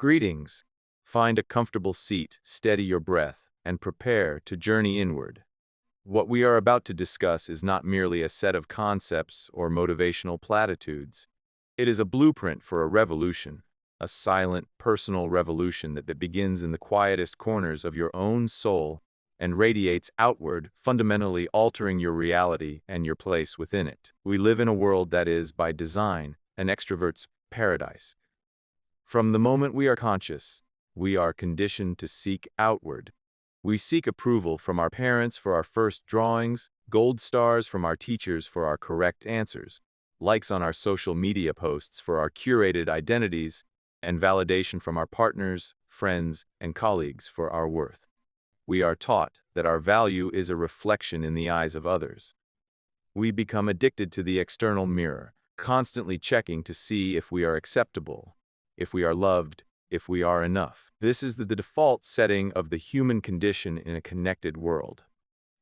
Greetings. Find a comfortable seat, steady your breath, and prepare to journey inward. What we are about to discuss is not merely a set of concepts or motivational platitudes. It is a blueprint for a revolution, a silent, personal revolution that begins in the quietest corners of your own soul and radiates outward, fundamentally altering your reality and your place within it. We live in a world that is, by design, an extrovert's paradise. From the moment we are conscious, we are conditioned to seek outward. We seek approval from our parents for our first drawings, gold stars from our teachers for our correct answers, likes on our social media posts for our curated identities, and validation from our partners, friends, and colleagues for our worth. We are taught that our value is a reflection in the eyes of others. We become addicted to the external mirror, constantly checking to see if we are acceptable, if we are loved, if we are enough. This is the default setting of the human condition in a connected world.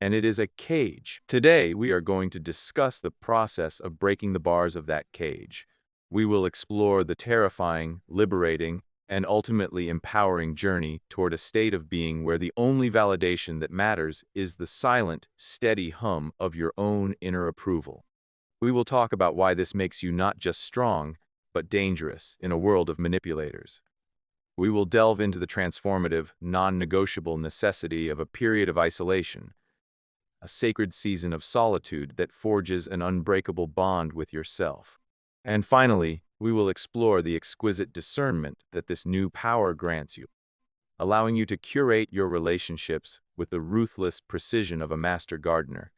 And it is a cage. Today, we are going to discuss the process of breaking the bars of that cage. We will explore the terrifying, liberating, and ultimately empowering journey toward a state of being where the only validation that matters is the silent, steady hum of your own inner approval. We will talk about why this makes you not just strong, but dangerous in a world of manipulators. We will delve into the transformative, non-negotiable necessity of a period of isolation, a sacred season of solitude that forges an unbreakable bond with yourself. And finally, we will explore the exquisite discernment that this new power grants you, allowing you to curate your relationships with the ruthless precision of a master gardener,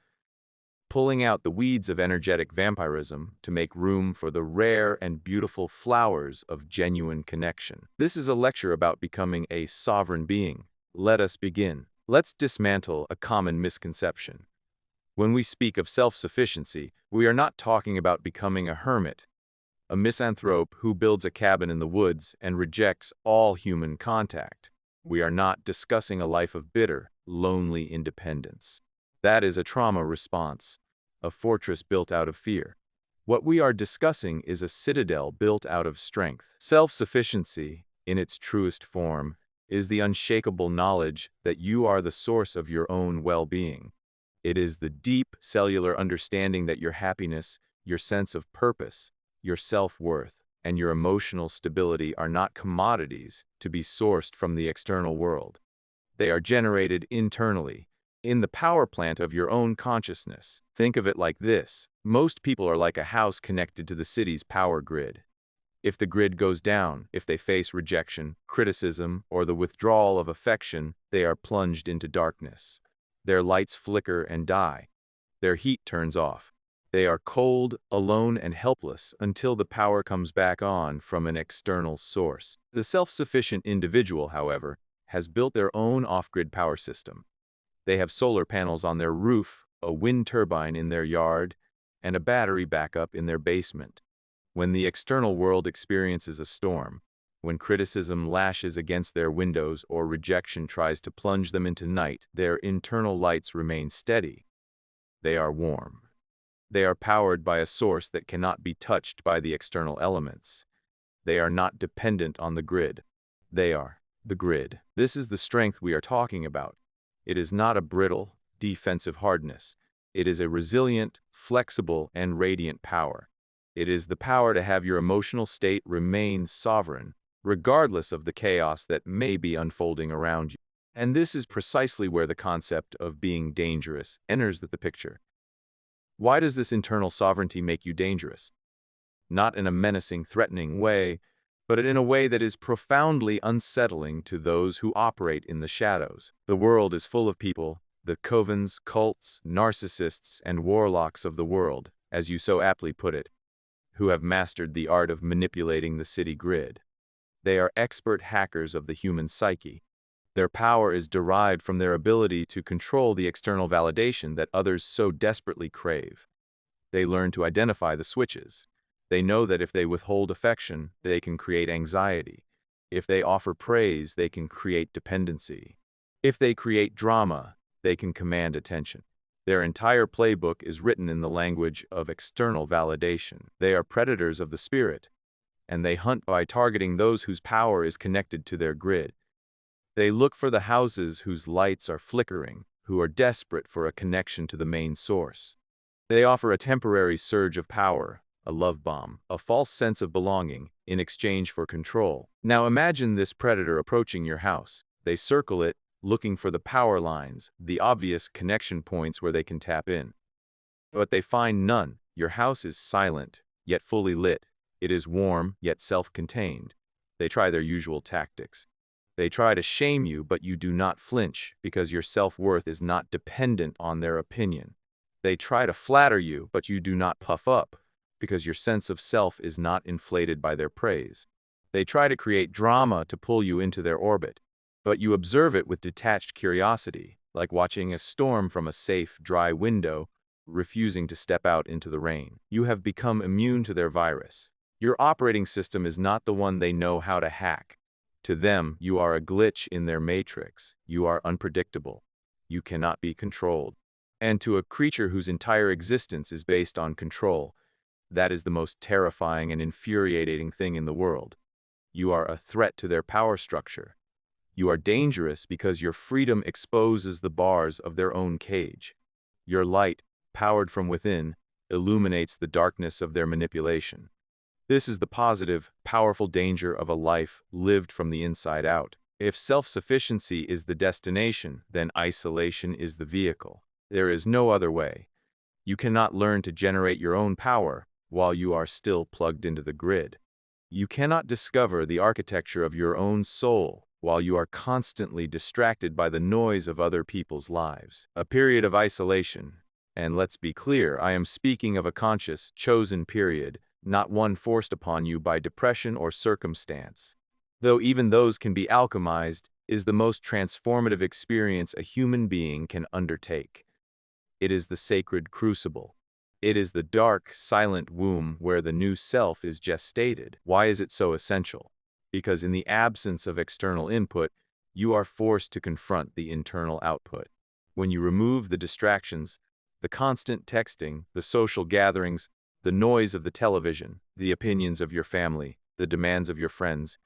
pulling out the weeds of energetic vampirism to make room for the rare and beautiful flowers of genuine connection. This is a lecture about becoming a sovereign being. Let us begin. Let's dismantle a common misconception. When we speak of self-sufficiency, we are not talking about becoming a hermit, a misanthrope who builds a cabin in the woods and rejects all human contact. We are not discussing a life of bitter, lonely independence. That is a trauma response, a fortress built out of fear. What we are discussing is a citadel built out of strength. Self-sufficiency, in its truest form, is the unshakable knowledge that you are the source of your own well-being. It is the deep cellular understanding that your happiness, your sense of purpose, your self-worth, and your emotional stability are not commodities to be sourced from the external world. They are generated internally, in the power plant of your own consciousness. Think of it like this. Most people are like a house connected to the city's power grid. If the grid goes down, if they face rejection, criticism, or the withdrawal of affection, they are plunged into darkness. Their lights flicker and die. Their heat turns off. They are cold, alone, and helpless until the power comes back on from an external source. The self-sufficient individual, however, has built their own off-grid power system. They have solar panels on their roof, a wind turbine in their yard, and a battery backup in their basement. When the external world experiences a storm, when criticism lashes against their windows or rejection tries to plunge them into night, their internal lights remain steady. They are warm. They are powered by a source that cannot be touched by the external elements. They are not dependent on the grid. They are the grid. This is the strength we are talking about. It is not a brittle, defensive hardness. It is a resilient, flexible, and radiant power. It is the power to have your emotional state remain sovereign, regardless of the chaos that may be unfolding around you. And this is precisely where the concept of being dangerous enters the picture. Why does this internal sovereignty make you dangerous? Not in a menacing, threatening way, but in a way that is profoundly unsettling to those who operate in the shadows. The world is full of people, the covens, cults, narcissists, and warlocks of the world, as you so aptly put it, who have mastered the art of manipulating the city grid. They are expert hackers of the human psyche. Their power is derived from their ability to control the external validation that others so desperately crave. They learn to identify the switches. They know that if they withhold affection, they can create anxiety. If they offer praise, they can create dependency. If they create drama, they can command attention. Their entire playbook is written in the language of external validation. They are predators of the spirit. and they hunt by targeting those whose power is connected to their grid. They look for the houses whose lights are flickering, who are desperate for a connection to the main source. They offer a temporary surge of power, a love bomb, a false sense of belonging, in exchange for control. Now imagine this predator approaching your house. They circle it, looking for the power lines, the obvious connection points where they can tap in. But they find none. Your house is silent, yet fully lit. It is warm, yet self-contained. They try their usual tactics. They try to shame you, but you do not flinch, because your self-worth is not dependent on their opinion. They try to flatter you, but you do not puff up, because your sense of self is not inflated by their praise. They try to create drama to pull you into their orbit, but you observe it with detached curiosity, like watching a storm from a safe, dry window, refusing to step out into the rain. You have become immune to their virus. Your operating system is not the one they know how to hack. To them, you are a glitch in their matrix. You are unpredictable. You cannot be controlled. And to a creature whose entire existence is based on control, that is the most terrifying and infuriating thing in the world. You are a threat to their power structure. You are dangerous because your freedom exposes the bars of their own cage. Your light, powered from within, illuminates the darkness of their manipulation. This is the positive, powerful danger of a life lived from the inside out. If self-sufficiency is the destination, then isolation is the vehicle. There is no other way. You cannot learn to generate your own power while you are still plugged into the grid. You cannot discover the architecture of your own soul while you are constantly distracted by the noise of other people's lives. A period of isolation, and let's be clear, I am speaking of a conscious, chosen period, not one forced upon you by depression or circumstance. Though even those can be alchemized, is the most transformative experience a human being can undertake. It is the sacred crucible. It is the dark, silent womb where the new self is gestated. Why is it so essential? Because in the absence of external input, you are forced to confront the internal output. When you remove the distractions, the constant texting, the social gatherings, the noise of the television, the opinions of your family, the demands of your friends,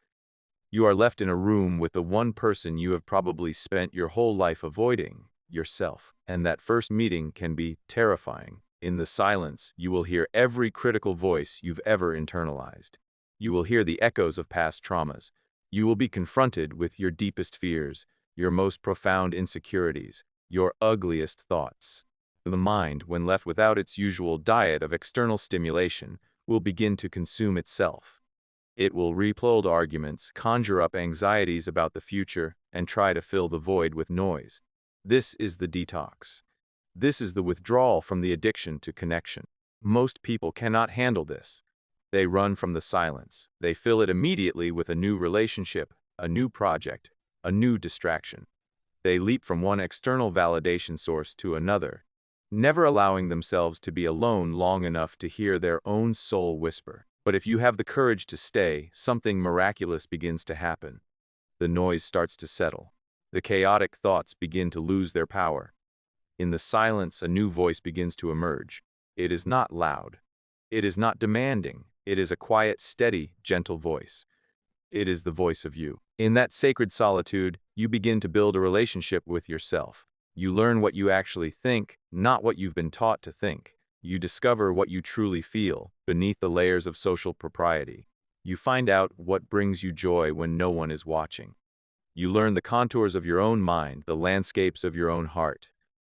you are left in a room with the one person you have probably spent your whole life avoiding, yourself. And that first meeting can be terrifying. In the silence, you will hear every critical voice you've ever internalized. You will hear the echoes of past traumas. You will be confronted with your deepest fears, your most profound insecurities, your ugliest thoughts. The mind, when left without its usual diet of external stimulation, will begin to consume itself. It will replay arguments, conjure up anxieties about the future, and try to fill the void with noise. This is the detox. This is the withdrawal from the addiction to connection. Most people cannot handle this. They run from the silence. They fill it immediately with a new relationship, a new project, a new distraction. They leap from one external validation source to another, never allowing themselves to be alone long enough to hear their own soul whisper. But if you have the courage to stay, something miraculous begins to happen. The noise starts to settle. The chaotic thoughts begin to lose their power. In the silence, a new voice begins to emerge. It is not loud. It is not demanding. It is a quiet, steady, gentle voice. It is the voice of you. In that sacred solitude, you begin to build a relationship with yourself. You learn what you actually think, not what you've been taught to think. You discover what you truly feel beneath the layers of social propriety. You find out what brings you joy when no one is watching. You learn the contours of your own mind, the landscapes of your own heart.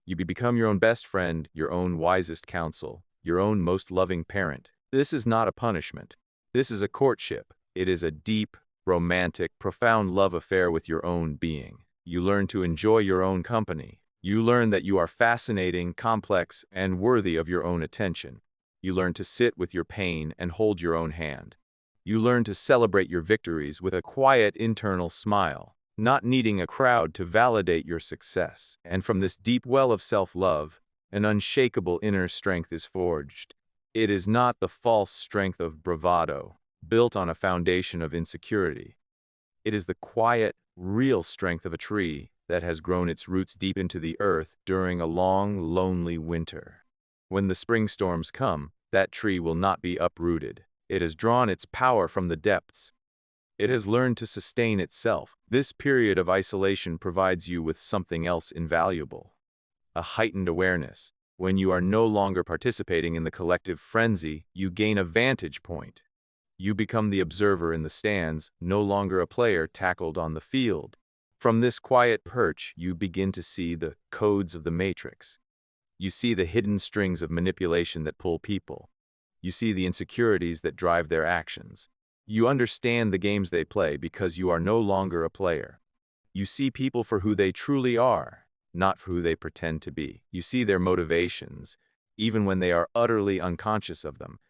You become your own best friend, your own wisest counsel, your own most loving parent. This is not a punishment. This is a courtship. It is a deep, romantic, profound love affair with your own being. You learn to enjoy your own company. You learn that you are fascinating, complex, and worthy of your own attention. You learn to sit with your pain and hold your own hand. You learn to celebrate your victories with a quiet internal smile, not needing a crowd to validate your success. And from this deep well of self-love, an unshakable inner strength is forged. It is not the false strength of bravado, built on a foundation of insecurity. It is the quiet, real strength of a tree that has grown its roots deep into the earth during a long, lonely winter. When the spring storms come, that tree will not be uprooted. It has drawn its power from the depths. It has learned to sustain itself. This period of isolation provides you with something else invaluable: a heightened awareness. When you are no longer participating in the collective frenzy, you gain a vantage point. You become the observer in the stands, no longer a player tackled on the field. From this quiet perch, you begin to see the codes of the matrix. You see the hidden strings of manipulation that pull people. You see the insecurities that drive their actions. You understand the games they play because you are no longer a player. You see people for who they truly are, not for who they pretend to be. You see their motivations, even when they are utterly unconscious of them.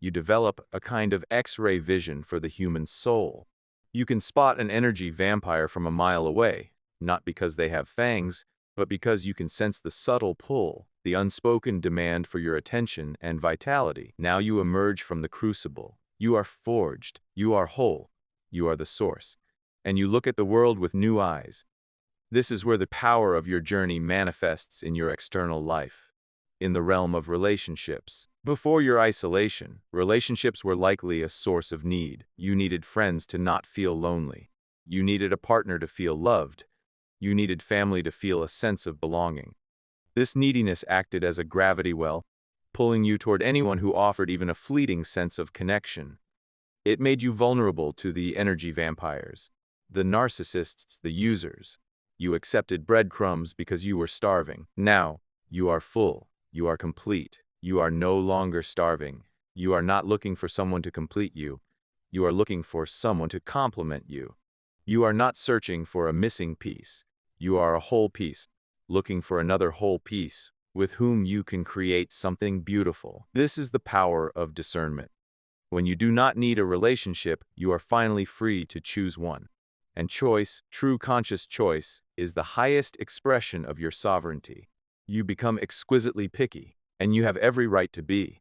You develop a kind of X-ray vision for the human soul. You can spot an energy vampire from a mile away, not because they have fangs, but because you can sense the subtle pull, the unspoken demand for your attention and vitality. Now you emerge from the crucible. You are forged. You are whole. You are the source. And you look at the world with new eyes. This is where the power of your journey manifests in your external life, in the realm of relationships. Before your isolation, relationships were likely a source of need. You needed friends to not feel lonely. You needed a partner to feel loved. You needed family to feel a sense of belonging. This neediness acted as a gravity well, pulling you toward anyone who offered even a fleeting sense of connection. It made you vulnerable to the energy vampires, the narcissists, the users. You accepted breadcrumbs because you were starving. Now, you are full. You are complete. You are no longer starving. You are not looking for someone to complete you. You are looking for someone to complement you. You are not searching for a missing piece. You are a whole piece, looking for another whole piece, with whom you can create something beautiful. This is the power of discernment. When you do not need a relationship, you are finally free to choose one. And choice, true conscious choice, is the highest expression of your sovereignty. You become exquisitely picky, and you have every right to be.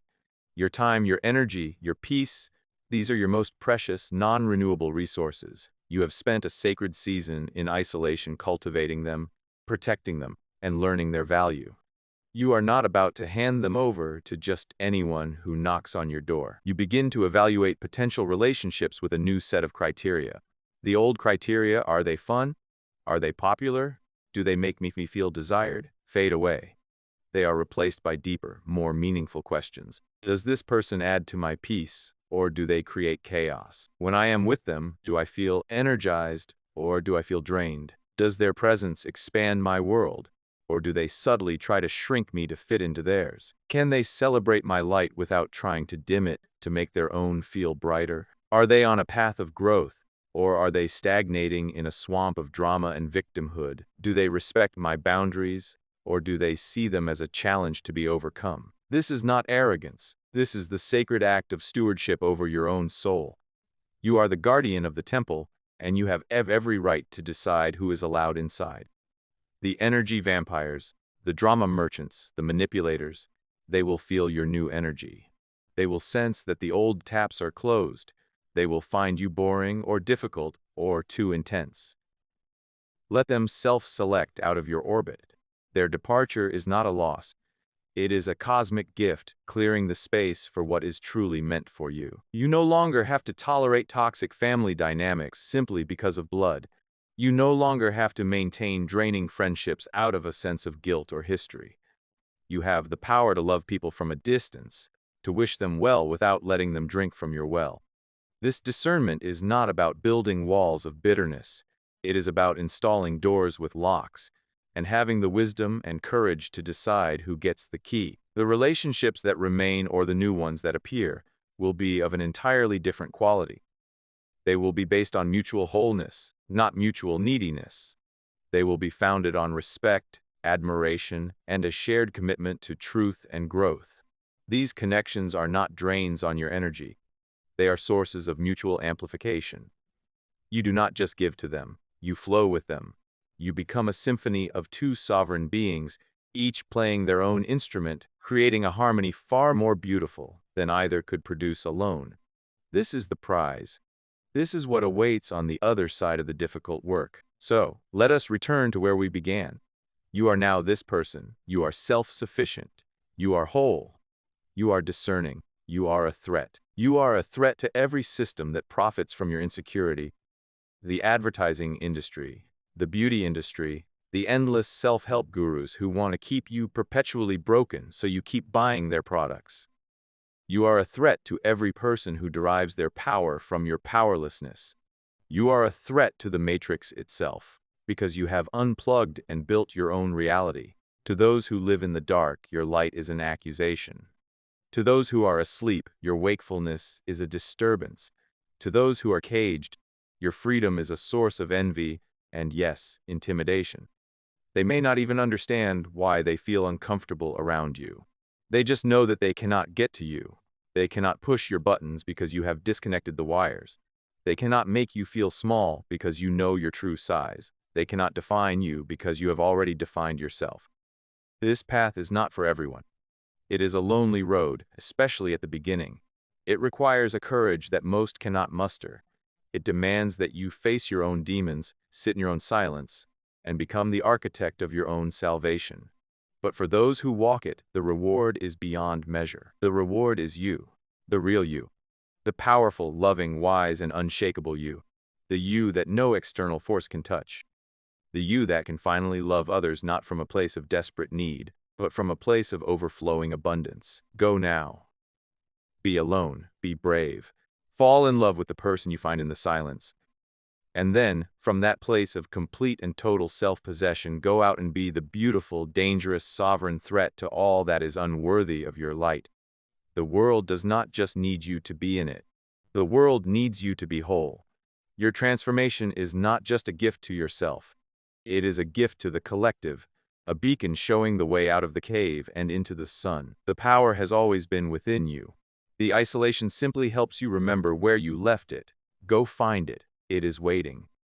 Your time, your energy, your peace, these are your most precious, non-renewable resources. You have spent a sacred season in isolation cultivating them, protecting them, and learning their value. You are not about to hand them over to just anyone who knocks on your door. You begin to evaluate potential relationships with a new set of criteria. The old criteria, are they fun? Are they popular? Do they make me feel desired? Fade away. They are replaced by deeper, more meaningful questions. Does this person add to my peace, or do they create chaos? When I am with them, do I feel energized, or do I feel drained? Does their presence expand my world, or do they subtly try to shrink me to fit into theirs? Can they celebrate my light without trying to dim it to make their own feel brighter? Are they on a path of growth, or are they stagnating in a swamp of drama and victimhood? Do they respect my boundaries, or do they see them as a challenge to be overcome? This is not arrogance. This is the sacred act of stewardship over your own soul. You are the guardian of the temple, and you have every right to decide who is allowed inside. The energy vampires, the drama merchants, the manipulators, they will feel your new energy. They will sense that the old taps are closed. They will find you boring or difficult or too intense. Let them self-select out of your orbit. Their departure is not a loss. It is a cosmic gift, clearing the space for what is truly meant for you. You no longer have to tolerate toxic family dynamics simply because of blood. You no longer have to maintain draining friendships out of a sense of guilt or history. You have the power to love people from a distance, to wish them well without letting them drink from your well. This discernment is not about building walls of bitterness. It is about installing doors with locks, and having the wisdom and courage to decide who gets the key. The relationships that remain or the new ones that appear will be of an entirely different quality. They will be based on mutual wholeness, not mutual neediness. They will be founded on respect, admiration, and a shared commitment to truth and growth. These connections are not drains on your energy. They are sources of mutual amplification. You do not just give to them, you flow with them. You become a symphony of two sovereign beings, each playing their own instrument, creating a harmony far more beautiful than either could produce alone. This is the prize. This is what awaits on the other side of the difficult work. So, let us return to where we began. You are now this person. You are self-sufficient. You are whole. You are discerning. You are a threat. You are a threat to every system that profits from your insecurity. The advertising industry, the beauty industry, the endless self-help gurus who want to keep you perpetually broken so you keep buying their products. You are a threat to every person who derives their power from your powerlessness. You are a threat to the matrix itself, because you have unplugged and built your own reality. To those who live in the dark, your light is an accusation. To those who are asleep, your wakefulness is a disturbance. To those who are caged, your freedom is a source of envy and, yes, intimidation. They may not even understand why they feel uncomfortable around you. They just know that they cannot get to you. They cannot push your buttons because you have disconnected the wires. They cannot make you feel small because you know your true size. They cannot define you because you have already defined yourself. This path is not for everyone. It is a lonely road, especially at the beginning. It requires a courage that most cannot muster. It demands that you face your own demons, sit in your own silence, and become the architect of your own salvation. But for those who walk it, the reward is beyond measure. The reward is you, the real you, the powerful, loving, wise, and unshakable you, the you that no external force can touch, the you that can finally love others not from a place of desperate need, but from a place of overflowing abundance. Go now. Be alone, be brave, fall in love with the person you find in the silence. And then, from that place of complete and total self-possession, go out and be the beautiful, dangerous, sovereign threat to all that is unworthy of your light. The world does not just need you to be in it. The world needs you to be whole. Your transformation is not just a gift to yourself. It is a gift to the collective, a beacon showing the way out of the cave and into the sun. The power has always been within you. The isolation simply helps you remember where you left it. Go find it. It is waiting.